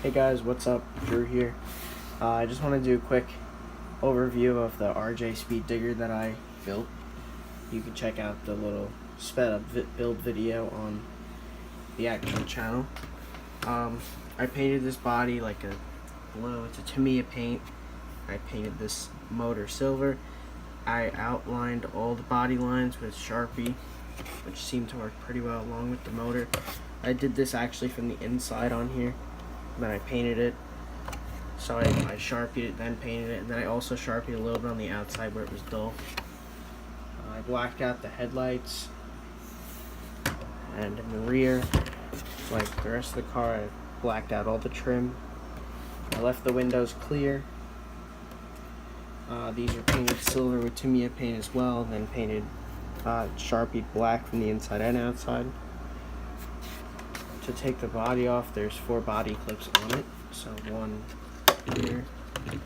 Hey guys, what's up? Drew here. I just want to do a quick overview of the RJ speed digger that I built. You can check out the little sped up build video on the actual channel. I painted this body like a blue. It's a Tamiya paint. I painted this motor silver. I outlined all the body lines with Sharpie, which seemed to work pretty well along with the motor. I did this actually from the inside on here. Then I painted it. So I Sharpied it, then painted it, and then I also Sharpied a little bit on the outside where it was dull. I blacked out the headlights, and in the rear, like the rest of the car, I blacked out all the trim. I left the windows clear. These are painted silver with Tamiya paint as well, then painted Sharpie black from the inside and outside. To take the body off, there's 4 body clips on it. So 1 here, 2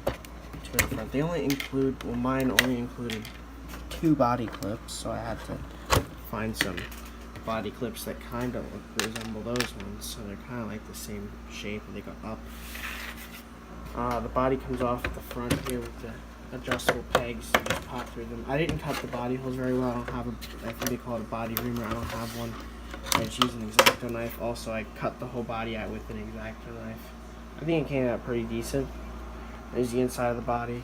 in front. They only include, well, mine only included 2 body clips, so I had to find some body clips that kind of resemble those ones. So they're kind of like the same shape, and they go up. The body comes off at the front here with the adjustable pegs. You just pop through them. I didn't cut the body holes very well. I don't have I think they call it a body reamer. I don't have one. I just used an X-Acto knife. Also, I cut the whole body out with an X-Acto knife. I think it came out pretty decent. There's the inside of the body.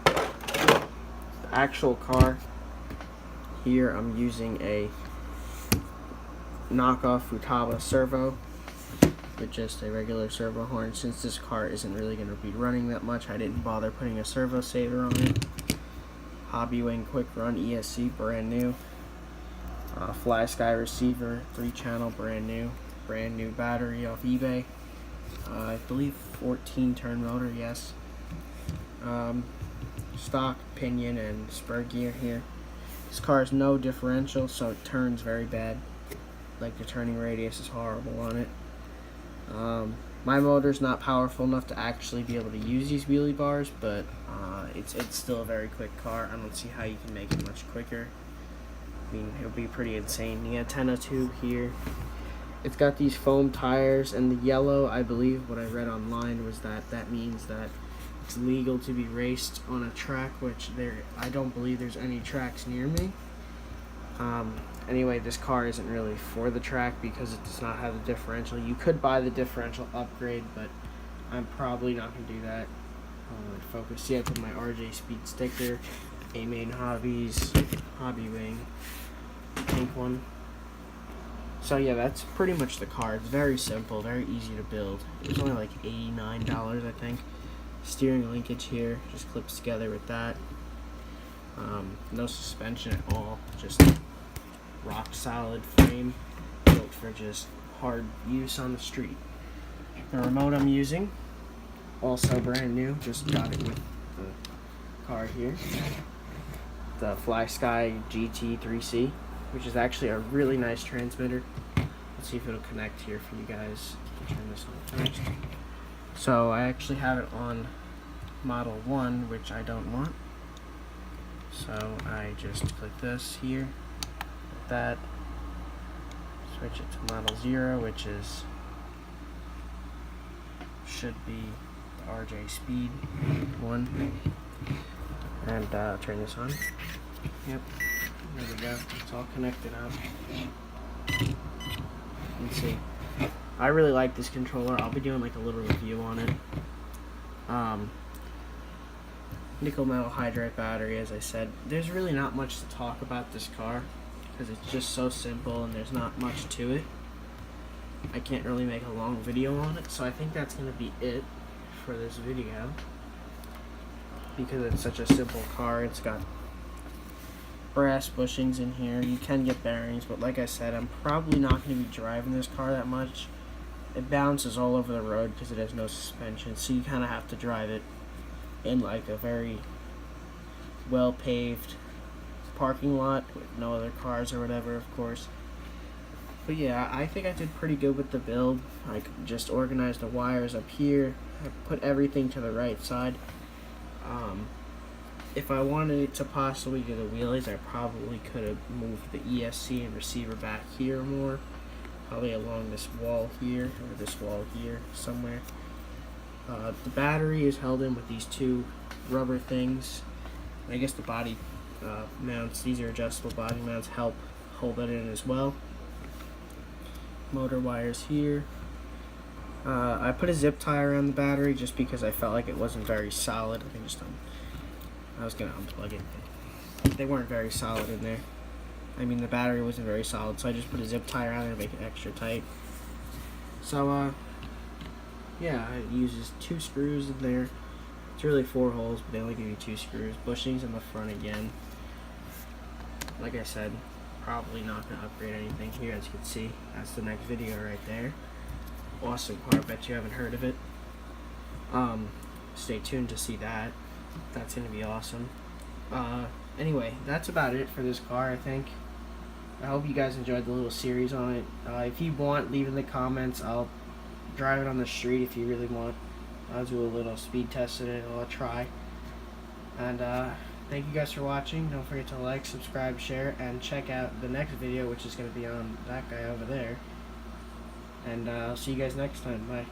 The actual car, here I'm using a knockoff Futaba servo with just a regular servo horn. Since this car isn't really going to be running that much, I didn't bother putting a servo saver on it. Hobby Wing Quick Run ESC, brand new. Fly Sky receiver, 3-channel, brand new battery off eBay. I believe 14 turn motor, yes. Stock pinion and spur gear here. This car has no differential, so it turns very bad. Like, the turning radius is horrible on it. My motor's not powerful enough to actually be able to use these wheelie bars, but it's still a very quick car. I don't see how you can make it much quicker. I mean, it would be pretty insane. The antenna tube here. It's got these foam tires, and the yellow, I believe what I read online was that means that it's legal to be raced on a track, which I don't believe there's any tracks near me. Anyway, this car isn't really for the track because it does not have the differential. You could buy the differential upgrade, but I'm probably not going to do that. Focus. See, I put my RJ Speed sticker, A-Main Hobbies, Hobby Wing, pink one. So yeah, that's pretty much the car. It's very simple, very easy to build. It was only like $89, I think. Steering linkage here, just clips together with that. No suspension at all, just rock solid frame, built for just hard use on the street. The remote I'm using, also brand new, just got it with the car here. The Fly Sky GT3C, which is actually a really nice transmitter. Let's see if it'll connect here for you guys. Turn this on first. So I actually have it on Model 1, which I don't want. So I just click this here, like that, switch it to Model 0, which should be the RJ Speed 1, and turn this on. Yep, there we go, it's all connected up. Let's see. I really like this controller. I'll be doing like a little review on it. Nickel metal hydride battery, as I said. There's really not much to talk about this car because it's just so simple and there's not much to it. I can't really make a long video on it, so I think that's going to be it for this video because it's such a simple car. It's got brass bushings in here. You can get bearings, but like I said, I'm probably not going to be driving this car that much. It bounces all over the road because it has no suspension, so you kind of have to drive it in like a very well paved parking lot with no other cars or whatever, of course. But yeah, I think I did pretty good with the build. I just organized the wires up here. I put everything to the right side. If I wanted it to possibly do the wheelies, I probably could have moved the ESC and receiver back here more. probably along this wall here, or this wall here, somewhere. The battery is held in with these two rubber things. I guess the body mounts, these are adjustable body mounts, help hold that in as well. Motor wires here. I put a zip tie around the battery just because I felt like it wasn't very solid. I was going to unplug it, but they weren't very solid in there. I mean, the battery wasn't very solid, so I just put a zip tie around it to make it extra tight. So, yeah, it uses 2 screws in there. It's really 4 holes, but they only give you 2 screws. Bushings in the front again. Like I said, probably not going to upgrade anything here, as you can see. That's the next video right there. Awesome car, bet you haven't heard of it. Stay tuned to see that. That's going to be awesome. Anyway, that's about it for this car, I think. I hope you guys enjoyed the little series on it. If you want, leave in the comments. I'll drive it on the street if you really want. I'll do a little speed test in it. I'll try. And thank you guys for watching. Don't forget to like, subscribe, share, and check out the next video, which is going to be on that guy over there. And I'll see you guys next time. Bye.